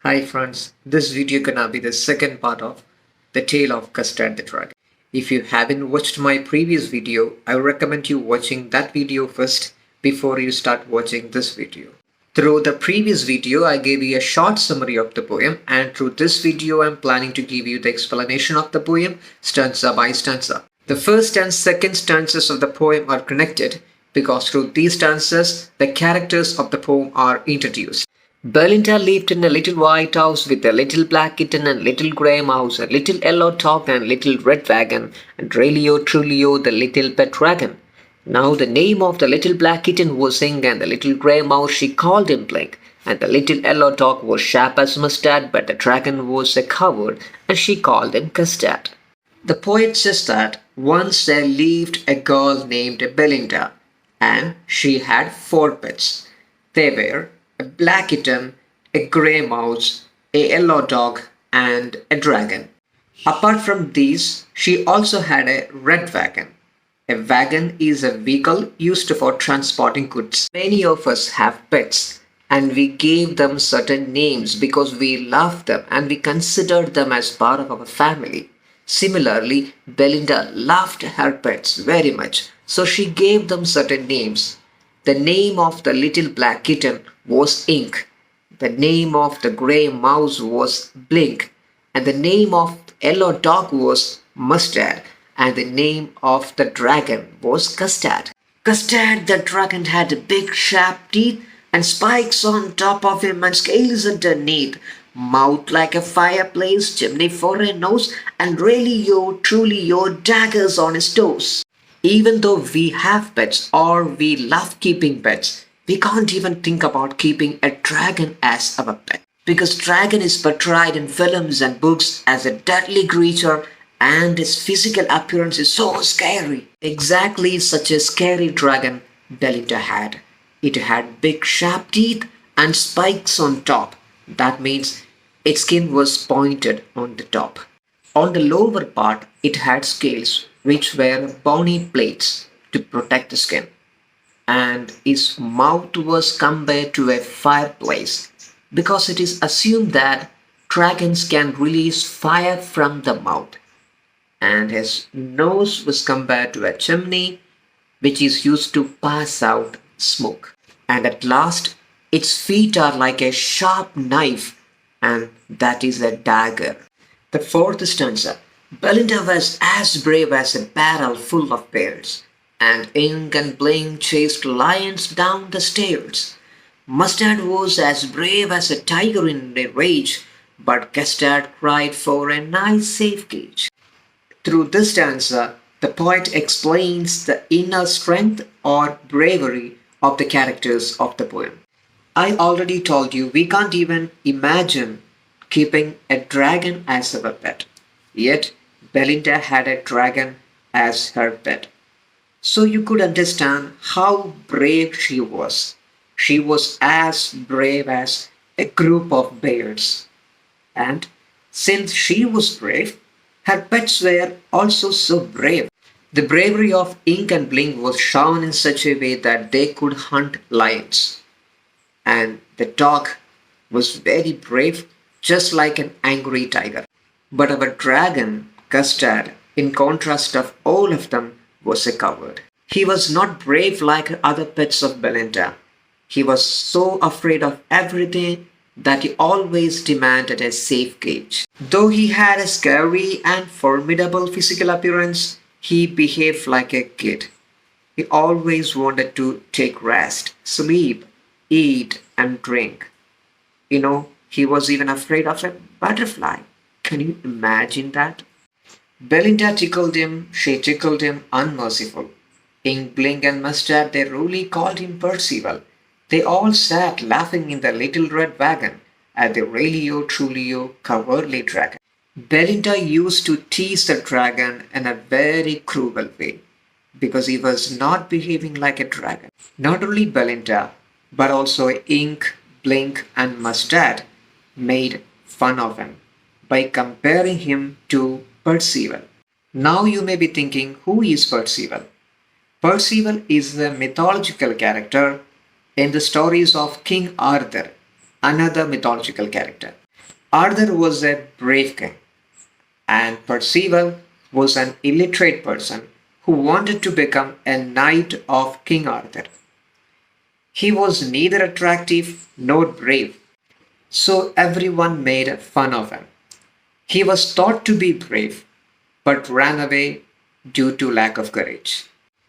Hi friends, this video gonna be the second part of the tale of Custard the Dragon. If you haven't watched my previous video, I recommend you watching that video first before you start watching this video. Through the previous video, I gave you a short summary of the poem, and through this video, I'm planning to give you the explanation of the poem stanza by stanza. The first and second stanzas of the poem are connected because through these stanzas, the characters of the poem are introduced. Belinda lived in a little white house with a little black kitten and little grey mouse, a little yellow dog and little red wagon, and Relio Trulio the little pet dragon. Now the name of the little black kitten was Ink, and the little grey mouse she called him Blink, and the little yellow dog was sharp as mustard, but the dragon was a coward, and she called him Custard. The poet says that once there lived a girl named Belinda, and she had 4 pets. They were a black kitten, a grey mouse, a yellow dog, and a dragon. Apart from these, she also had a red wagon. A wagon is a vehicle used for transporting goods. Many of us have pets, and we gave them certain names because we love them and we considered them as part of our family. Similarly, Belinda loved her pets very much, so she gave them certain names. The name of the little black kitten was Ink. The name of the grey mouse was Blink. And the name of the yellow dog was Mustard. And the name of the dragon was Custard. Custard the dragon had big sharp teeth and spikes on top of him and scales underneath. Mouth like a fireplace, chimney for a nose, and really truly your daggers on his toes. Even though we have pets or we love keeping pets, we can't even think about keeping a dragon as our pet. Because dragon is portrayed in films and books as a deadly creature and its physical appearance is so scary. Exactly such a scary dragon Belinda had. It had big sharp teeth and spikes on top. That means its skin was pointed on the top. On the lower part, it had scales which were bony plates to protect the skin, and its mouth was compared to a fireplace because it is assumed that dragons can release fire from the mouth, and his nose was compared to a chimney which is used to pass out smoke, and at last its feet are like a sharp knife, and that is a dagger. The fourth stanza. Belinda was as brave as a barrel full of bears, and Ink and Blink chased lions down the stairs. Mustard was as brave as a tiger in a rage, but Custard cried for a nice safe cage. Through this stanza, the poet explains the inner strength or bravery of the characters of the poem. I already told you we can't even imagine keeping a dragon as our pet. Yet, Belinda had a dragon as her pet. So you could understand how brave she was. She was as brave as a group of bears. And since she was brave, her pets were also so brave. The bravery of Ink and Blink was shown in such a way that they could hunt lions. And the dog was very brave, just like an angry tiger. But our dragon, Custard, in contrast of all of them, was a coward. He was not brave like other pets of Belinda. He was so afraid of everything that he always demanded a safe cage. Though he had a scary and formidable physical appearance, he behaved like a kid. He always wanted to take rest, sleep, eat, and drink. He was even afraid of a butterfly. Can you imagine that? Belinda tickled him, she tickled him unmerciful. Ink, Blink, and Mustard, they really called him Percival. They all sat laughing in the little red wagon at the Relio Trulio cowardly dragon. Belinda used to tease the dragon in a very cruel way because he was not behaving like a dragon. Not only Belinda, but also Ink, Blink, and Mustard made fun of him by comparing him to Percival. Now you may be thinking, who is Percival? Percival is a mythological character in the stories of King Arthur, another mythological character. Arthur was a brave king, and Percival was an illiterate person who wanted to become a knight of King Arthur. He was neither attractive nor brave, so everyone made fun of him. He was thought to be brave, but ran away due to lack of courage.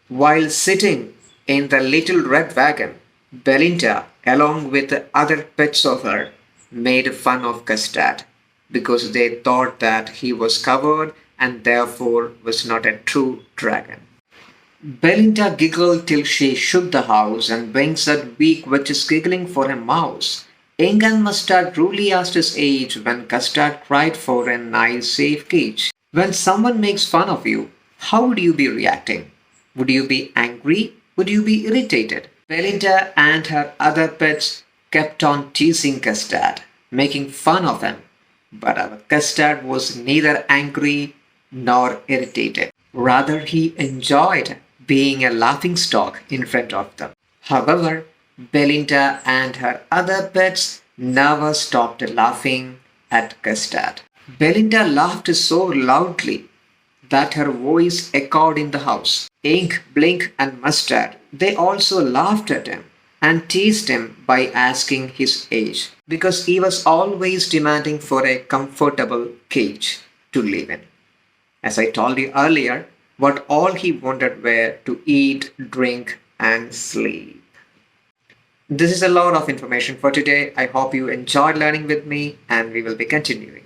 While sitting in the little red wagon, Belinda, along with the other pets of her, made fun of Custard because they thought that he was covered and therefore was not a true dragon. Belinda giggled till she shook the house, and Wing said, "Weak which is giggling for a mouse." Ink and Mustard truly asked his age when Custard cried for a nice safe cage. When someone makes fun of you, how would you be reacting? Would you be angry? Would you be irritated? Belinda and her other pets kept on teasing Custard, making fun of him. But our Custard was neither angry nor irritated. Rather, he enjoyed being a laughing stock in front of them. However, Belinda and her other pets never stopped laughing at Custard. Belinda laughed so loudly that her voice echoed in the house. Ink, Blink, and Mustard, they also laughed at him and teased him by asking his age because he was always demanding for a comfortable cage to live in. As I told you earlier, what all he wanted were to eat, drink, and sleep. This is a lot of information for today. I hope you enjoyed learning with me, and we will be continuing.